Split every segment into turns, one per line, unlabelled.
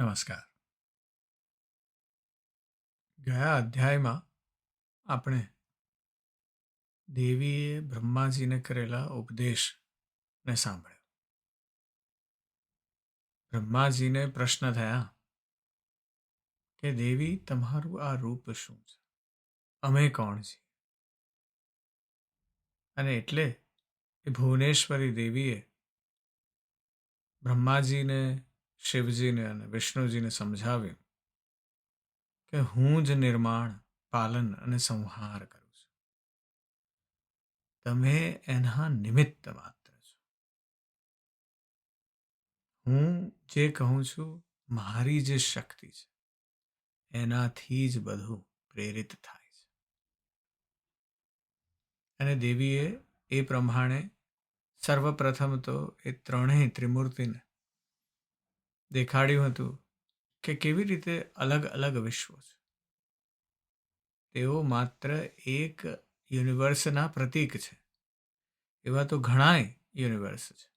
નમસ્કાર. ગયા અધ્યાયમાં આપણે દેવીએ બ્રહ્માજીને કરેલા ઉપદેશને સાંભળ્યો. બ્રહ્માજીને પ્રશ્ન થયા કે દેવી, તમારું આ રૂપ શું છે? અમે કોણ છીએ? અને એટલે એ ભુવનેશ્વરી દેવીએ બ્રહ્માજીને, શિવજીને અને વિષ્ણુજીને સમજાવ્યું કે હું જ નિર્માણ, પાલન અને સંહાર કરું છું. તમે એના નિમિત્ત માત્ર છો. હું જે કહું છું, મારી જે શક્તિ છે એનાથી જ બધું પ્રેરિત થાય છે. અને દેવીએ એ પ્રમાણે સર્વપ્રથમ તો એ ત્રણેય ત્રિમૂર્તિને દેખાડ્યું હતું કે કેવી રીતે અલગ અલગ વિશ્વો છે. તેઓ માત્ર એક યુનિવર્સના પ્રતીક છે. એવા તો ઘણાય યુનિવર્સ છે.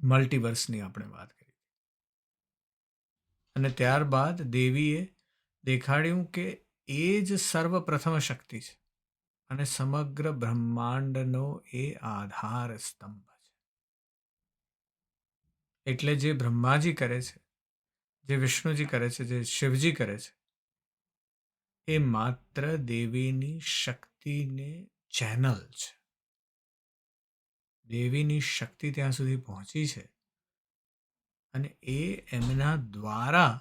મલ્ટીવર્સની આપણે વાત કરી. અને ત્યારબાદ દેવીએ દેખાડ્યું કે એ જ સર્વપ્રથમ શક્તિ છે અને સમગ્ર બ્રહ્માંડનો એ આધાર સ્તંભ છે. એટલે જે બ્રહ્માજી કરે છે, જે વિષ્ણુજી કરે છે, જે શિવજી કરે છે, એ માત્ર દેવીની શક્તિને ચેનલ છે. દેવીની શક્તિ ત્યાં સુધી પહોંચી છે અને એ એમના દ્વારા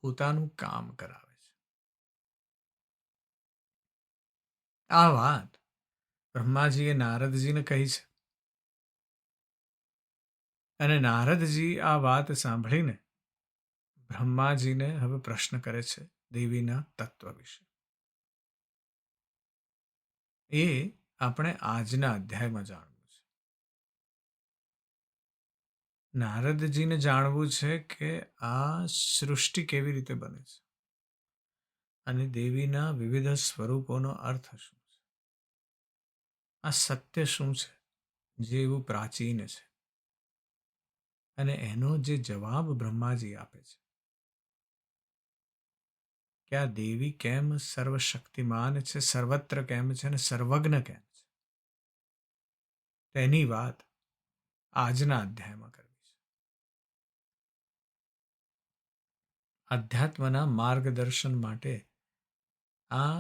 પોતાનું કામ કરાવે છે. આ વાત બ્રહ્માજીએ નારદજીને કહી છે. અને નારદજી આ વાત સાંભળીને બ્રહ્માજીને હવે પ્રશ્ન કરે છે દેવીના તત્વ વિશે. એ આપણે આજના અધ્યાયમાં જાણવું છે. નારદજીને જાણવું છે કે આ સૃષ્ટિ કેવી રીતે બને છે અને દેવીના વિવિધ સ્વરૂપોનો અર્થ શું છે. આ સત્ય શું છે જે એવું પ્રાચીન છે અને એનો જે જવાબ બ્રહ્માજી આપે છે કે આ દેવી કેમ સર્વશક્તિમાન છે, સર્વત્ર કેમ છે અને સર્વજ્ઞ કેમ છે, તેની વાત આજના અધ્યાયમાં કરવી છે. અધ્યાત્મના માર્ગદર્શન માટે આ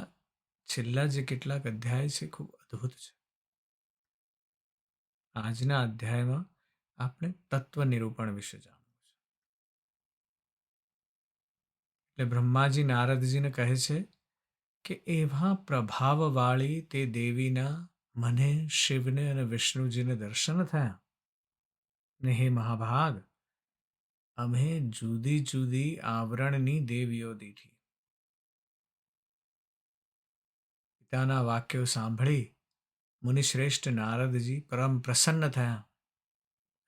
છેલ્લા જે કેટલાક અધ્યાય છે ખૂબ અદ્ભુત છે. આજના અધ્યાયમાં આપણે તત્વ નિરૂપણ વિશે જાણવું છે. એટલે બ્રહ્માજી નારદજીને કહે છે કે એવા પ્રભાવવાળી તે દેવીના મને, શિવને અને વિષ્ણુજીને દર્શન થયા ને હે મહાભાગ, અમે જુદી જુદી આવરણની દેવીઓ દીઠી. પિતાના વાક્યો સાંભળી મુનિશ્રેષ્ઠ નારદજી પરમ પ્રસન્ન થયા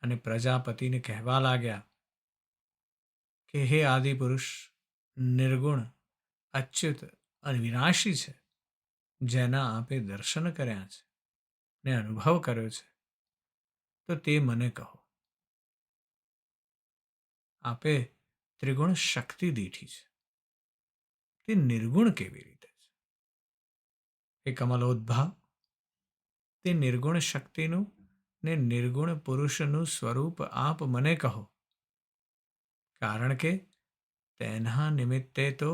અને પ્રજાપતિને કહેવા લાગ્યા કે હે આદિપુરુષ, નિર્ગુણ, અચ્યુત અને વિનાશી છે, જેના આપે દર્શન કર્યા છે ને અનુભવ કર્યો છે, તો તે મને કહો. આપે ત્રિગુણ શક્તિ દીઠી છે, તે નિર્ગુણ કેવી રીતે છે? એ કમલોદ્ભાવ, તે નિર્ગુણ શક્તિનું ને નિર્ગુણ પુરુષનું સ્વરૂપ આપ મને કહો. કારણ કે તેના નિમિત્તે તો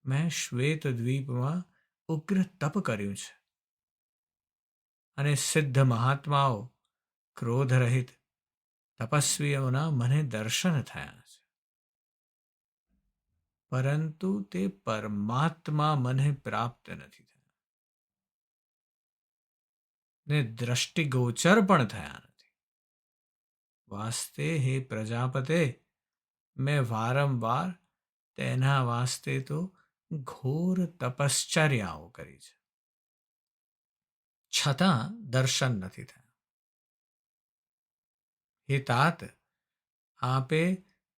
મેં શ્વેત દ્વીપમાં ઉગ્ર તપ કર્યું છે અને સિદ્ધ મહાત્માઓ, ક્રોધરહિત તપસ્વીઓના મને દર્શન થયા છે. પરંતુ તે પરમાત્મા મને પ્રાપ્ત નથી થયા ને દ્રષ્ટિગોચર પણ થયા નથી. વાસ્તે હે પ્રજાપતે, મેં વારંવાર તેના વાસ્તે તો ઘોર તપશ્ચર્યાઓ કરી છે, છતાં દર્શન નથી થયા. હે તાત, આપે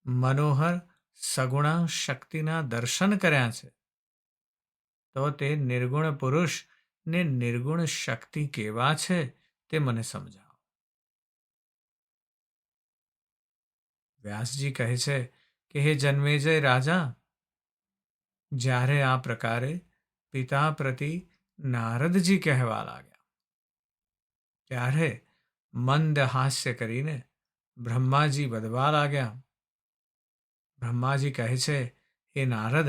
મનોહર સગુણા શક્તિના દર્શન કર્યા છે, તો તે નિર્ગુણ પુરુષ ને નિર્ગુણ શક્તિ કેવા છે તે મને સમજાવો. વ્યાસજી કહે છે કે હે જન્મેજય રાજા, જ્યારે આ પ્રકારે પિતા પ્રતિ નારદજી કહેવા લાગ્યા ત્યારે મંદ હાસ્ય કરીને બ્રહ્માજી વધવા લાગ્યા. બ્રહ્માજી કહે છે, હે નારદ,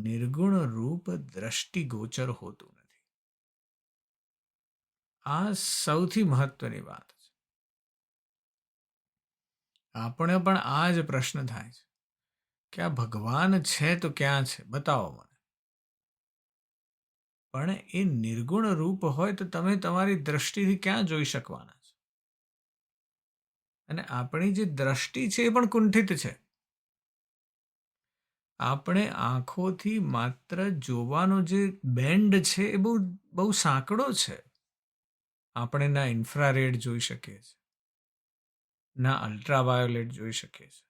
નિર્ગુણ રૂપ દ્રષ્ટિગોચર હોતું નથી. આ સૌથી મહત્વની વાત છે. આપણે પણ આ જ પ્રશ્ન થાય છે કે આ ભગવાન છે તો ક્યાં છે, બતાવો મને. પણ એ નિર્ગુણ રૂપ હોય તો તમે તમારી દ્રષ્ટિથી ક્યાં જોઈ શકવાના છો? અને આપણી જે દ્રષ્ટિ છે એ પણ કુંઠિત છે. આપણે આંખોથી માત્ર જોવાનો જે બેન્ડ છે એ બહુ બહુ સાંકડો છે. આપણે ના ઇન્ફ્રારેડ જોઈ શકીએ છીએ, ના અલ્ટ્રાવાયોલેટ જોઈ શકીએ છીએ.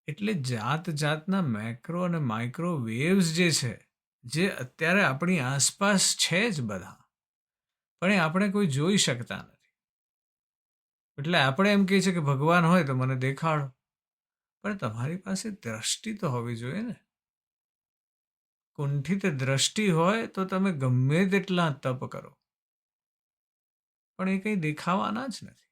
એટલે જાત જાતના મેક્રો અને માઇક્રો વેવ્સ જે છે, જે અત્યારે આપણી આસપાસ છે જ બધા, પણ એ આપણે કોઈ જોઈ શકતા નથી. એટલે આપણે એમ કહીએ છીએ કે ભગવાન હોય તો મને દેખાડો. પણ તમારી પાસે દ્રષ્ટિ તો હોવી જોઈએ ને. કુંઠિત દ્રષ્ટિ હોય તો તમે ગમે તેટલા તપ કરો, પણ એ કંઈ દેખાવાના જ નથી.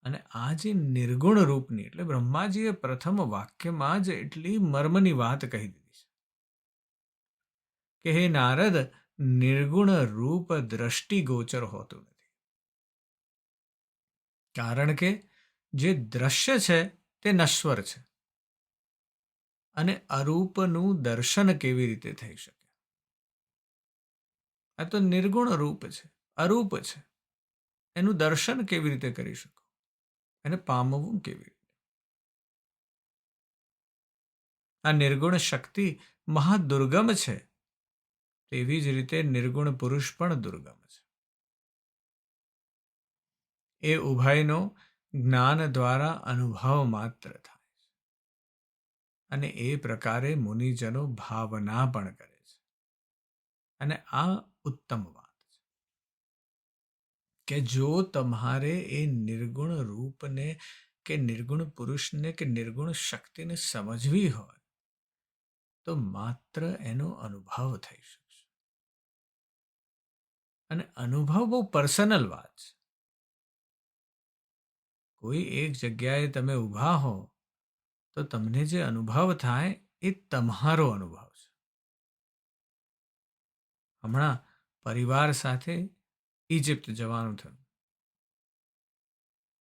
અને આ જે નિર્ગુણ રૂપની, એટલે બ્રહ્માજીએ પ્રથમ વાક્યમાં જ એટલી મર્મની વાત કહી દીધી છે કે હે નારદ, નિર્ગુણ રૂપ દ્રષ્ટિગોચર હોતું નથી. કારણ કે જે દ્રશ્ય છે તે નશ્વર છે, અને અરૂપનું દર્શન કેવી રીતે થઈ શકે? આ તો નિર્ગુણ રૂપ છે, અરૂપ છે. એનું દર્શન કેવી રીતે કરી શકો? એને પામવું કેવી રીતે? આ નિર્ગુણ શક્તિ મહાદુર્ગમ છે. તેવી જ રીતે નિર્ગુણ પુરુષ પણ દુર્ગમ છે. એ ઉભયનો જ્ઞાન દ્વારા અનુભવ માત્ર થાય છે. અને એ પ્રકારે મુનિજનો ભાવના પણ કરે છે. અને આ ઉત્તમ વાત છે કે જો તમારે એ નિર્ગુણ રૂપને કે નિર્ગુણ પુરુષને કે નિર્ગુણ શક્તિને સમજવી હોય તો માત્ર એનો અનુભવ થઈ શકશે. અને અનુભવ બહુ પર્સનલ વાત છે. કોઈ એક જગ્યાએ તમે ઊભા હો તો તમને જે અનુભવ થાય એ તમારો અનુભવ છે. હમણાં પરિવાર સાથે ઇજિપ્ત જવાનું થયું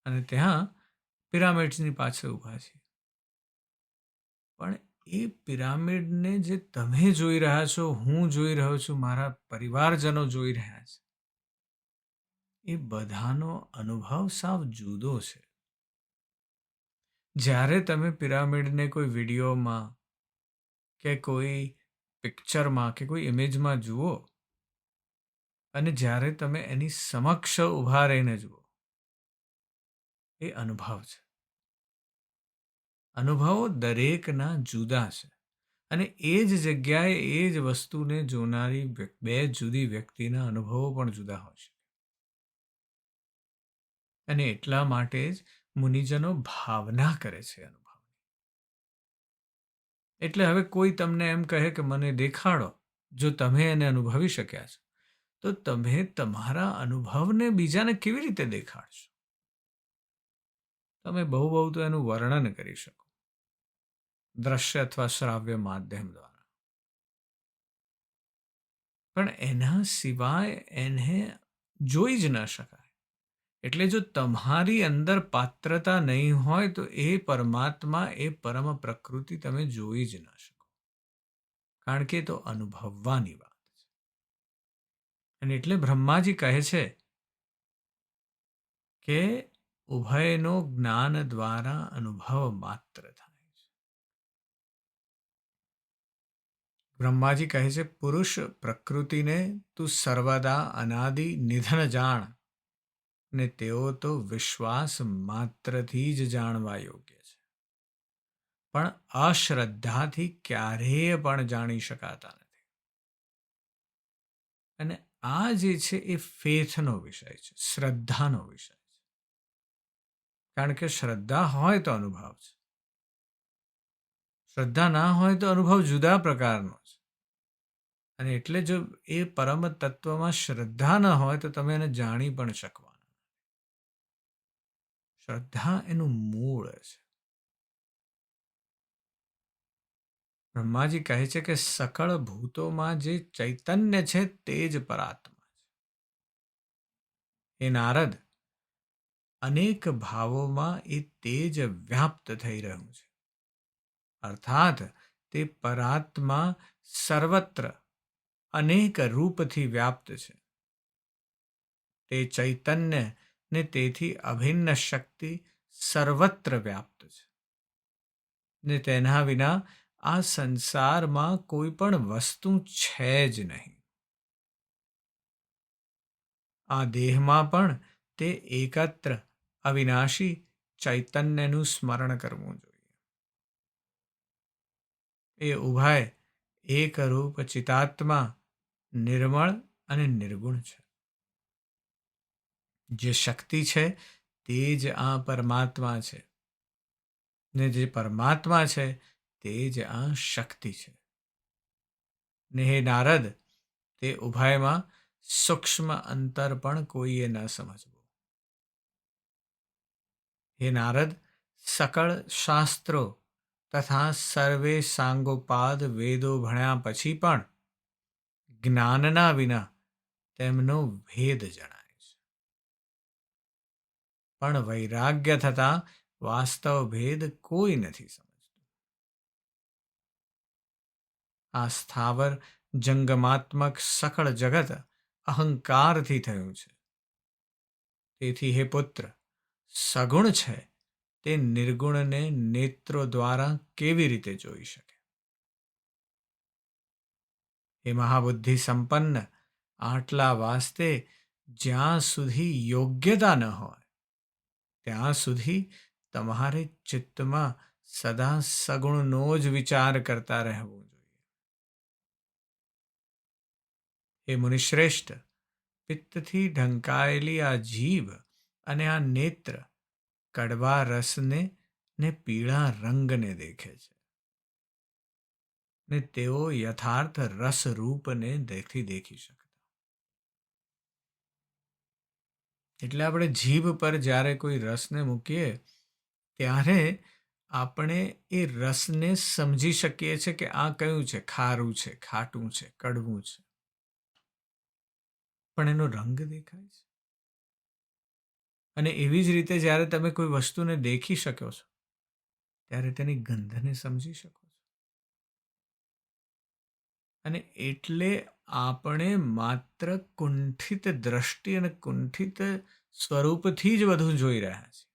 અને ત્યાં પિરામિડ્સની પાછળ ઊભા છીએ. પણ એ પિરામિડને જે તમે જોઈ રહ્યા છો, હું જોઈ રહ્યો છું, મારા પરિવારજનો જોઈ રહ્યા છે, એ બધાનો અનુભવ સાવ જુદો છે. જ્યારે તમે પિરામિડને કોઈ વિડીયોમાં કે કોઈ પિક્ચરમાં કે કોઈ ઇમેજમાં જુઓ અને જ્યારે તમે એની સમક્ષ ઊભા રહીને જુઓ, એ અનુભવ છે. અનુભવો દરેકના જુદા છે. અને એ જ જગ્યાએ એ જ વસ્તુને જોનારી બે જુદી વ્યક્તિના અનુભવો પણ જુદા હોય છે. અને એટલા માટે જ મુનિજનો ભાવના કરે છે અનુભવની. એટલે હવે કોઈ તમને એમ કહે કે મને દેખાડો, જો તમે એને અનુભવી શક્યા છો, તો તમે તમારા અનુભવને બીજાને કેવી રીતે દેખાડશો? તમે બહુ બહુ તો એનું વર્ણન કરી શકો, દ્રશ્ય અથવા શ્રાવ્ય માધ્યમ દ્વારા. પણ એના સિવાય એને જોઈ જ ન શકાય. એટલે જો તમારી અંદર પાત્રતા નહીં હોય તો એ પરમાત્મા, એ પરમ પ્રકૃતિ તમે જોઈ જ ન શકો. કારણ કે એ તો અનુભવવાની વાત છે. અને એટલે બ્રહ્માજી કહે છે કે ઉભયનો જ્ઞાન દ્વારા અનુભવ માત્ર થાય છે. બ્રહ્માજી કહે છે, પુરુષ પ્રકૃતિને તું સર્વદા અનાદિ નિધન જાણ, ને તેઓ તો વિશ્વાસ માત્રથી જ જાણવા યોગ્ય છે, પણ અશ્રદ્ધાથી ક્યારેય પણ જાણી શકાતા નથી. અને આ જે છે એ ફેથનો વિષય છે, શ્રદ્ધાનો વિષય છે. કારણ કે શ્રદ્ધા હોય તો અનુભવ છે, શ્રદ્ધા ના હોય તો અનુભવ જુદા પ્રકારનો છે. અને એટલે જો એ પરમ તત્વમાં શ્રદ્ધા ન હોય તો તમે એને જાણી પણ શકવાના. શ્રદ્ધા એનું મૂળ છે. બ્રહ્માજી કહે છે કે સકળ ભૂતોમાં જે ચૈતન્ય છે તે જ પરાત્મા છે. એ નારદ, અનેક ભાવોમાં એ તેજ વ્યાપ્ત થઈ રહ્યું છે. અર્થાત તે પરાત્મા સર્વત્ર અનેક રૂપથી વ્યાપ્ત છે. તે ચૈતન્ય ને તેથી અભિન્ન શક્તિ સર્વત્ર વ્યાપ્ત છે. ને તેના વિના આ સંસારમાં કોઈ પણ વસ્તુ છે જ નહીં. આ દેહમાં પણ તે એકત્ર અવિનાશી ચૈતન્યનું સ્મરણ કરવું જોઈએ. એ ઉભય એકરૂપ ચિતાત્મા નિર્મળ અને નિર્ગુણ છે. જે શક્તિ છે તે જ આ પરમાત્મા છે. ને જે પરમાત્મા છે તે જ આ શક્તિ છે. ને હે નારદ, તે ઉભયમાં સૂક્ષ્મ અંતર પણ કોઈએ ન સમજવું. હે નારદ, સકળ શાસ્ત્રો તથા સર્વે સાંગોપાદ વેદો ભણ્યા પછી પણ જ્ઞાનના વિના તેમનો ભેદ જણાય છે. પણ વૈરાગ્ય થતાં વાસ્તવ ભેદ કોઈ નથી સમજતું. આ સ્થાવર જંગમાત્મક સકળ જગત અહંકારથી થયું છે. તેથી હે પુત્ર, સગુણ છે તે નિર્ગુણને નેત્રો દ્વારા કેવી રીતે જોઈ શકે? એ મહાબુદ્ધિ સંપન્ન, આટલા વાસ્તે જ્યાં સુધી યોગ્યતા ન હોય ત્યાં સુધી તમારે ચિત્તમાં સદા સગુણનો જ વિચાર કરતા રહેવું જોઈએ. એ મુનિશ્રેષ્ઠ, પિત્તથી ઢંકાયેલી આ જીભ અને આ નેત્ર કડવા રસને ને પીળા રંગને દેખે છે. ને તેઓ યથાર્થ રસરૂપને દેખી શકતા. એટલે આપણે જીભ પર જ્યારે કોઈ રસને મૂકીએ ત્યારે આપણે એ રસને સમજી શકીએ છીએ કે આ કયું છે, ખારું છે, ખાટું છે, કડવું છે. પણ એનો રંગ દેખાય છે. અને એવી જ રીતે જ્યારે તમે કોઈ વસ્તુને દેખી શકો છો ત્યારે તેની ગંધને સમજી શકો છો. અને એટલે આપણે માત્ર કુંઠિત દ્રષ્ટિ અને કુંઠિત સ્વરૂપથી જ બધું જોઈ રહ્યા છીએ.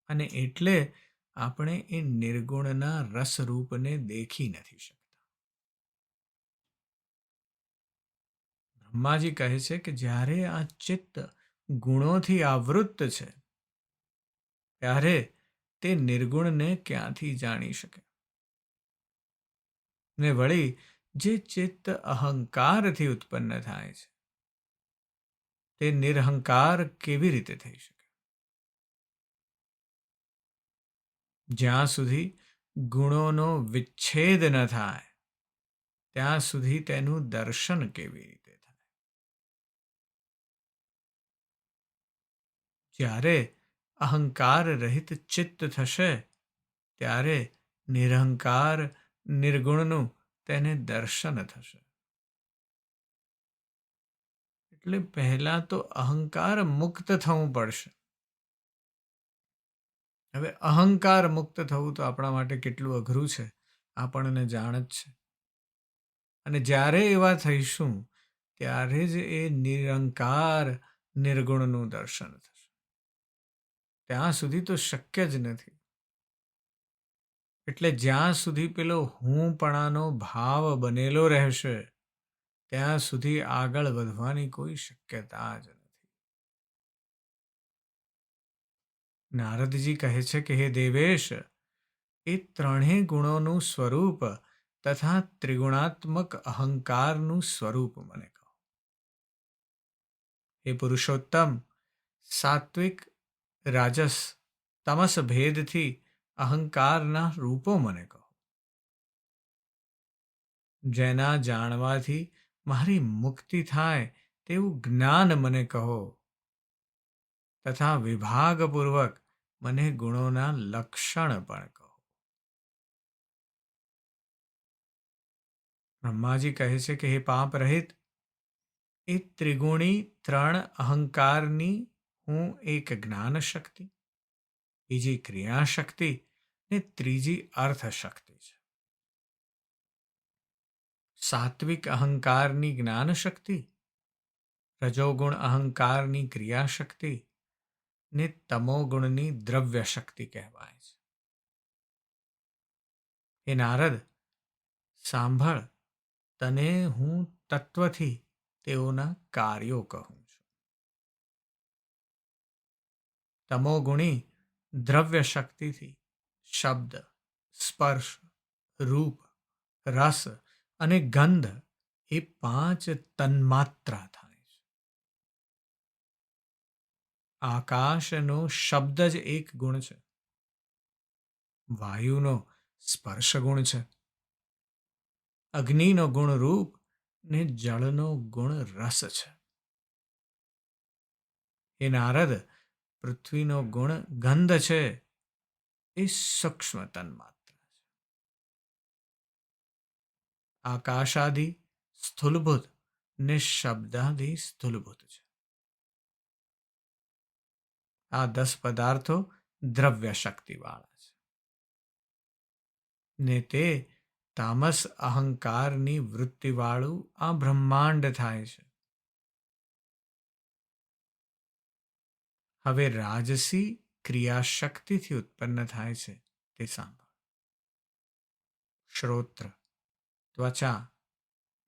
અને એટલે આપણે એ નિર્ગુણના રસરૂપને દેખી નથી શકતા. બ્રહ્માજી કહે છે કે જ્યારે આ ચિત્ત ગુણોથી આવૃત્ત છે ત્યારે તે નિર્ગુણને ક્યાંથી જાણી શકે? ને વળી જે ચિત્ત અહંકારથી ઉત્પન્ન થાય છે તે નિરહંકાર કેવી રીતે થઈ શકે? જ્યાં સુધી ગુણોનો વિચ્છેદ ન થાય ત્યાં સુધી તેનું દર્શન કેવી રીતે થાય? જ્યારે અહંકાર રહિત ચિત્ત થશે ત્યારે નિરહંકાર નિર્ગુણનું તેને દર્શન થશે. એટલે પહેલા તો અહંકાર મુક્ત થવું પડશે. હવે અહંકાર મુક્ત થવું તો આપણા માટે કેટલું અઘરું છે આપણને જાણ જ છે. અને જ્યારે એવા થઈશું ત્યારે જ એ નિરંકાર નિર્ગુણનું દર્શન થશે. ત્યાં સુધી તો શક્ય જ નથી. એટલે જ્યાં સુધી પેલો હુંપણાનો ભાવ બનેલો રહેશે ત્યાં સુધી આગળ વધવાની કોઈ શક્યતા જ નથી. નારદજી કહે છે કે હે દેવેશ, એ ત્રણેય ગુણોનું સ્વરૂપ તથા ત્રિગુણાત્મક અહંકારનું સ્વરૂપ મને કહો. હે પુરુષોત્તમ, સાત્વિક રાજસ તમસ ભેદથી અહંકારના રૂપો મને કહો. જેના જાણવાથી મારી મુક્તિ થાય તેવું જ્ઞાન મને કહો, તથા વિભાગપૂર્વક મને ગુણોના લક્ષણ પણ કહો. બ્રહ્માજી કહે છે કે હે પાપ રહિત, એ ત્રિગુણી ત્રણ અહંકારની હું એક જ્ઞાન શક્તિ, બીજી ક્રિયા શક્તિ ને ત્રીજી અર્થ શક્તિ છે. સાત્વિક અહંકારની જ્ઞાન શક્તિ, રજોગુણ અહંકારની ક્રિયા શક્તિ ને તમોગુણની દ્રવ્ય શક્તિ કહેવાય છે. હે નારદ, સાંભળ, તને હું તત્વથી તેઓના કાર્યો કહું છું. તમોગુણી દ્રવ્ય શક્તિથી શબ્દ, સ્પર્શ, રૂપ, રસ અને ગંધ એ પાંચ તન્માત્રા થાય છે. આકાશનો શબ્દ જ એક ગુણ છે. વાયુનો સ્પર્શ ગુણ છે. અગ્નિનો ગુણ રૂપ ને જળનો ગુણ રસ છે. હે નારદ, પૃથ્વીનો ગુણ ગંધ છે, એ સૂક્ષ્મ તન્માત્રા છે. આકાશાદિ સ્થૂલભૂત ને શબ્દાદિ સ્થૂલભૂત છે. આ 10 પદાર્થો દ્રવ્ય શક્તિવાળા છે ને તે તામસ અહંકારની વૃત્તિવાળું આ બ્રહ્માંડ થાય છે. હવે રાજસી ક્રિયાશક્તિથી ઉત્પન્ન થાય છે તે સાંભળ. શ્રોત્ર, ત્વચા,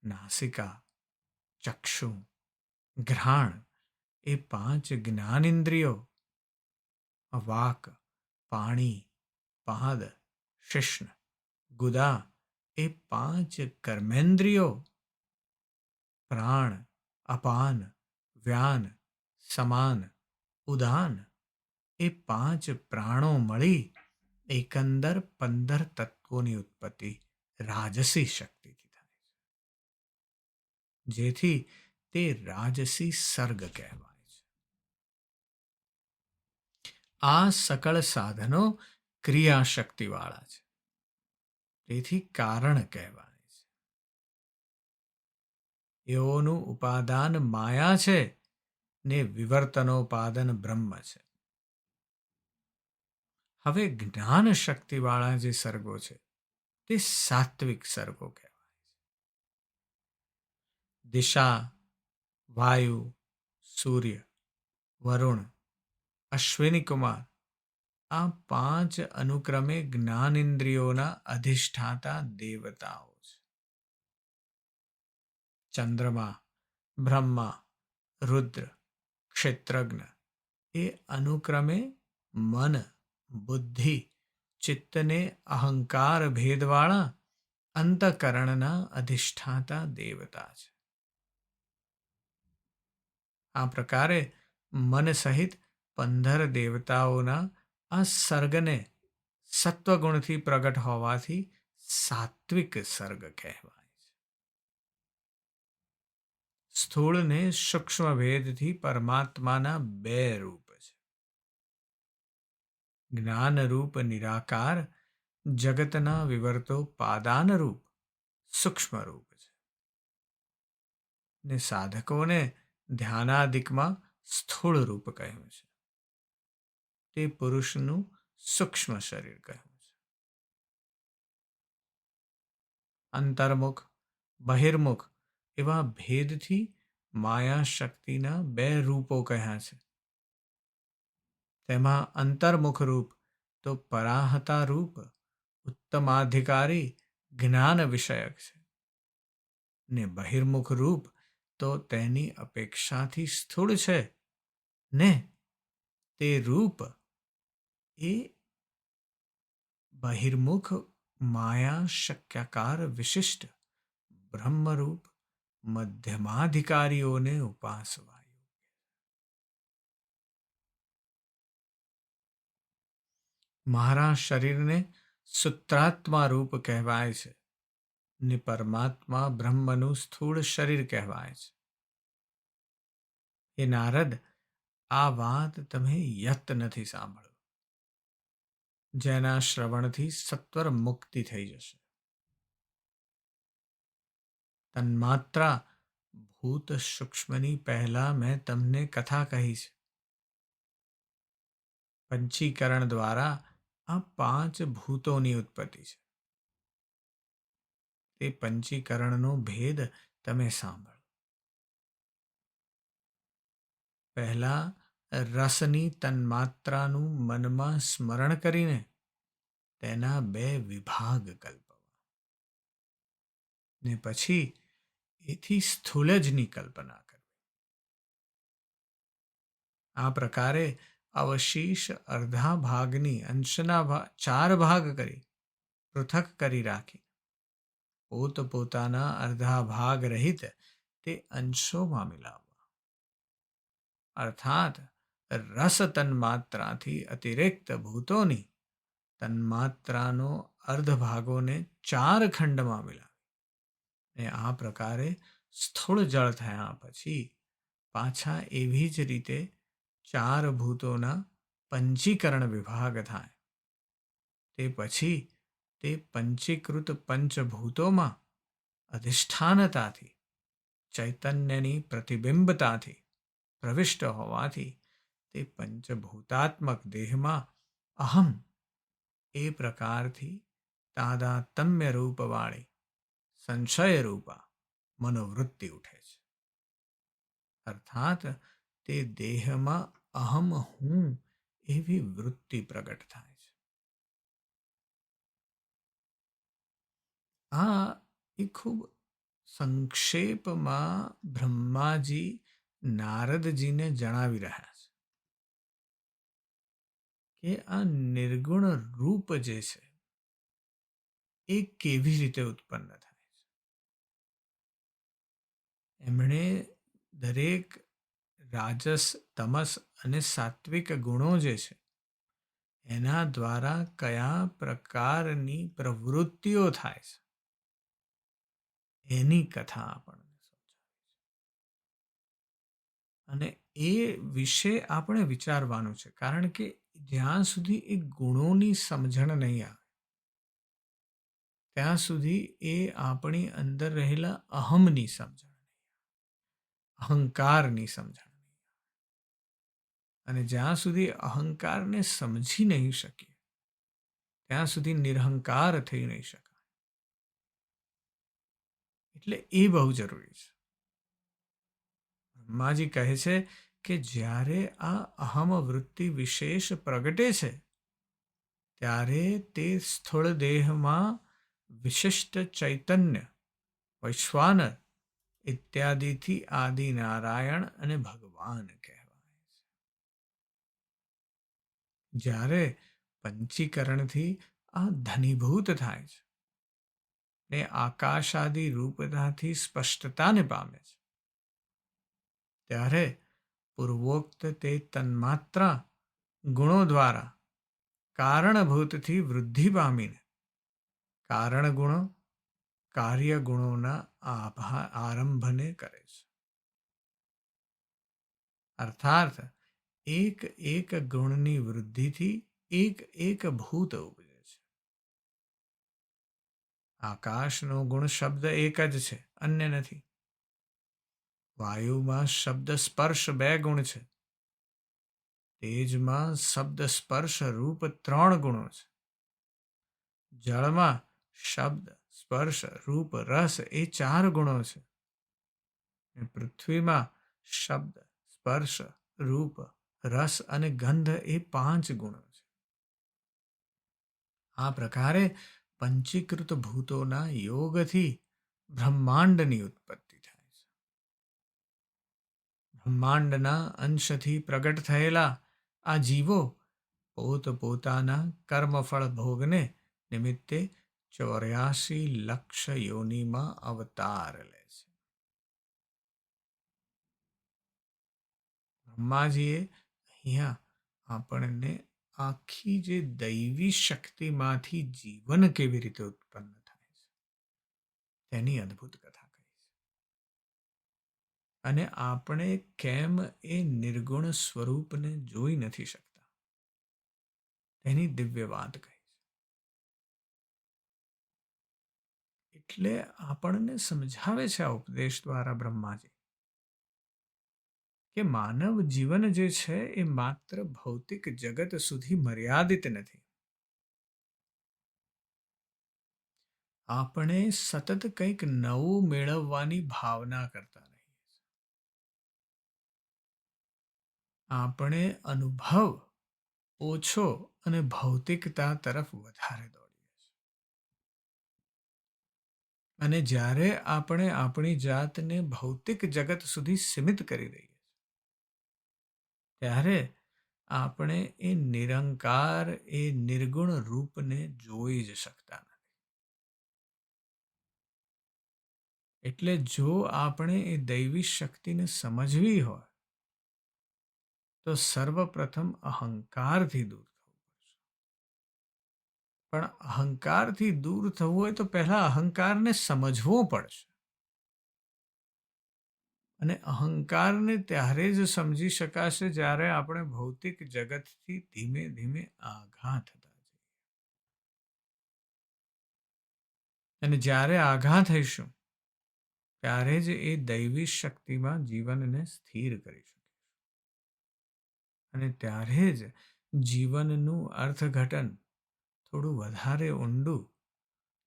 નાસિકા, ચક્ષુ, ઘ્રાણ એ 5 જ્ઞાનેન્દ્રિયો, વાક, પાણી, પાદ, શિશ્ન, ગુદા એ 5 કર્મેન્દ્રિયો, પ્રાણ, અપાન, વ્યાન, સમાન, ઉદાન એ 5 પ્રાણો મળી એકંદર 15 તત્વોની ઉત્પત્તિ રાજસી શક્તિથી થાય છે, જેથી તે રાજસી સર્ગ કહેવાય છે. આ સકળ સાધનો ક્રિયાશક્તિવાળા છે, તેથી કારણ કહેવાય છે. એઓનું ઉપાદાન માયા છે ને વિવર્તનોપાદન બ્રહ્મ છે. હવે જ્ઞાન શક્તિવાળા જે સર્ગો છે તે સાત્વિક સર્ગો કહેવાય છે. દિશા, વાયુ, સૂર્ય, વરુણ, અશ્વિની કુમાર આ 5 અનુક્રમે જ્ઞાનેન્દ્રિયોના અધિષ્ઠાતા દેવતાઓ છે. ચંદ્રમા, બ્રહ્મા, રુદ્ર, ક્ષેત્રજ્ઞ એ અનુક્રમે મન, બુદ્ધિ, ચિત્તને અહંકાર ભેદવાળા અંતકરણના અધિષ્ઠાતા દેવતા છે. આ પ્રકારે મન સહિત 15 દેવતાઓના આ સર્ગને સત્વગુણથી પ્રગટ હોવાથી સાત્વિક સર્ગ કહેવાય છે. સ્થૂળ ને સૂક્ષ્મ ભેદથી પરમાત્માના 2 રૂપ છે. જ્ઞાનરૂપ નિરાકાર જગતના વિવર્તો પાદાનરૂપ સૂક્ષ્મ રૂપ છે ને સાધકોને ધ્યાનાદિકમાં સ્થૂળ રૂપ કહ્યું છે. તે પુરુષનું સૂક્ષ્મ શરીર કહ્યું છે. અંતર્મુખ, બહિર્મુખ એવા ભેદથી માયા શક્તિના 2 રૂપો કહ્યા છે. તેમાં અંતર્મુખ રૂપ તો પરાહતા રૂપ ઉત્તમાધિકારી જ્ઞાન વિષયક છે ને બહિર્મુખ રૂપ તો તેની અપેક્ષાથી સ્થૂળ છે ને તે રૂપ એ બહિર્મુખ માયા શક્યાકાર વિશિષ્ટ બ્રહ્મરૂપ મધ્યમાધિકારીઓને ઉપાસવાયું. મારા શરીરને સૂત્રાત્મા રૂપ કહેવાય છે ને પરમાત્મા બ્રહ્મનું સ્થૂળ શરીર કહેવાય છે. એ નારદ, આ વાત તમે યત્નથી સાંભળો, જેના શ્રવણથી સત્વર મુક્તિ થઈ જશે. તન્માત્રા ભૂત સૂક્ષ્મની પહેલા મેં તમને કથા કહી છે. પંચીકરણ દ્વારા આ 5 ભૂતોની ઉત્પત્તિ છે. તે પંચીકરણનો ભેદ તમે સાંભળો. પહેલા રસની તન્માત્રાનું મનમાં સ્મરણ કરીને તેના 2 વિભાગ કલ્પવા, ને પછી એથી સ્થૂલજની કલ્પના કરવી. આ પ્રકારે અવશેષ અર્ધા ભાગની અંશના 4 ભાગ કરી પૃથક કરી રાખી પોતપોતાના અર્ધા ભાગ રહિત તે અંશોમાં મિલાવવા. અર્થાત રસ તન્માત્રાથી અતિરિક્ત ભૂતોની તન્માત્રાનો અર્ધ ભાગોને 4 ખંડમાં મિલાવી, ને આ પ્રકારે સ્થૂળ જળ થયા પછી પાછા એવી જ રીતે 4 ભૂતોના પંચીકરણ વિભાગ થાય. તે પછી તે પંચીકૃત પંચભૂતોમાં અધિષ્ઠાનતાથી ચૈતન્યની પ્રતિબિંબતાથી પ્રવિષ્ટ હોવાથી તે પંચભૂતાત્મક દેહમાં અહમ એ પ્રકારથી તાદાતમ્ય રૂપવાળી સંશય રૂપા મનોવૃત્તિ ઉઠે છે. અર્થાત તે દેહમાં અહમ હું એવી વૃત્તિ પ્રગટ થાય છે. આ એ ખૂબ સંક્ષેપમાં બ્રહ્માજી નારદજીને જણાવી રહ્યા છે કે આ નિર્ગુણ રૂપ જે છે એ કેવી રીતે ઉત્પન્ન થાય છે. એમણે દરેક રાજસ, તમસ અને સાત્વિક ગુણો જે છે એના દ્વારા કયા પ્રકારની પ્રવૃત્તિઓ થાય છે એની કથા આપણને સમજાવી છે. અને એ વિશે આપણે વિચારવાનું છે, કારણ કે જ્યાં સુધી એ ગુણોની સમજણ નહીં આવે ત્યાં સુધી એ આપણી અંદર રહેલા અહમની સમજણ, અહંકારની સમજણ નહીં. અને જ્યાં સુધી અહંકારને સમજી નહીં શકીએ ત્યાં સુધી નિરહંકાર થઈ નહીં શકાય. એટલે એ બહુ જરૂરી છે. બ્રહ્માજી કહે છે કે જ્યારે આ અહમ વૃત્તિ વિશેષ પ્રગટે છે ત્યારે તે સ્થૂળ દેહમાં વિશિષ્ટ ચૈતન્ય, વૈશ્વાનર ઇત્યાદિથી આદિ નારાયણ અને ભગવાન કહેવાય છે. જ્યારે પંચીકરણથી આ ધનીભૂત થાય છે ને આકાશાદિ રૂપતાથી સ્પષ્ટતાને પામે છે ત્યારે પૂર્વોક્ત તે તન્માત્રા ગુણો દ્વારા કારણભૂતથી વૃદ્ધિ પામીને કારણ ગુણો કાર્ય ગુણોના આરંભને કરે છે. અર્થાત એક એક ગુણની વૃદ્ધિથી એક એક ભૂત ઉપજે છે. આકાશનો ગુણ શબ્દ એક જ છે, અન્ય નથી. વાયુમાં શબ્દ સ્પર્શ 2 ગુણ છે. તેજમાં શબ્દ સ્પર્શ રૂપ 3 ગુણો છે. જળમાં શબ્દ સ્પર્શ રૂપ રસ એ 4 ગુણો છે. પૃથ્વીમાં શબ્દ સ્પર્શ રૂપ રસ અને ગંધ એ 5 ગુણો છે. આ પ્રકારે પંચીકૃત ભૂતોના યોગથી બ્રહ્માંડની ઉત્પત્તિ થાય છે. બ્રહ્માંડના અંશથી પ્રગટ થયેલા આ જીવો પોતપોતાના કર્મફળ ભોગને નિમિત્તે 84 લક્ષ યોનિમાં અવતાર લે છે. બ્રહ્માજીએ અહીંયા આપણને આખી જે દૈવી શક્તિમાંથી જીવન કેવી રીતે ઉત્પન્ન થાય છે તેની અદ્ભુત કથા કહી છે. અને આપણે કેમ એ નિર્ગુણ સ્વરૂપને જોઈ નથી શકતા તેની દિવ્ય વાત કહી છે. એટલે આપણને સમજાવે છે આ ઉપદેશ દ્વારા બ્રહ્માજી કે માનવ જીવન જે છે એ માત્ર ભૌતિક જગત સુધી મર્યાદિત નથી. આપણે સતત કંઈક નવું મેળવવાની ભાવના કરતા રહીએ છીએ. આપણે અનુભવ ઓછો અને ભૌતિકતા તરફ વધારે દોડીએ છીએ. અને જ્યારે આપણે આપણી જાતને ભૌતિક જગત સુધી સીમિત કરી દઈએ ત્યારે આપણે એ નિરંકાર એ નિર્ગુણ રૂપને જોઈ જ શકતા નથી. એટલે જો આપણે એ દૈવી શક્તિને સમજવી હોય તો સર્વપ્રથમ અહંકારથી દૂર થવું પડશે. પણ અહંકારથી દૂર થવું હોય તો પહેલા અહંકારને સમજવો પડશે. અને અહંકારને ત્યારે જ સમજી શકાશે જ્યારે આપણે ભૌતિક જગતથી ધીમે ધીમે આઘા થતા જઈએ. અને જ્યારે આઘા થઈશું ત્યારે જ એ દૈવી શક્તિમાં જીવનને સ્થિર કરી શકીશું. અને ત્યારે જ જીવનનું અર્થઘટન થોડું વધારે ઊંડું,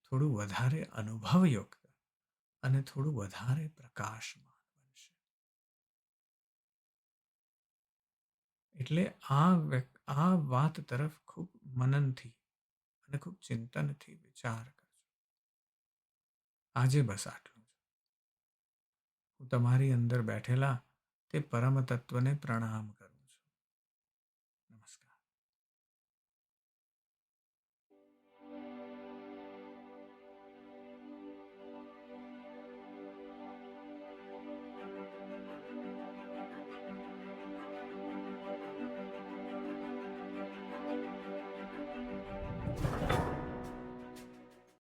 થોડું વધારે અનુભવયુક્ત અને થોડું વધારે પ્રકાશમાન બનશે. એટલે આ વાત તરફ ખૂબ મનનથી અને ખૂબ ચિંતનથી વિચાર કરજો. આજે બસ આટલું જ. હું તમારી અંદર બેઠેલા તે પરમ તત્વને પ્રણામ કરું.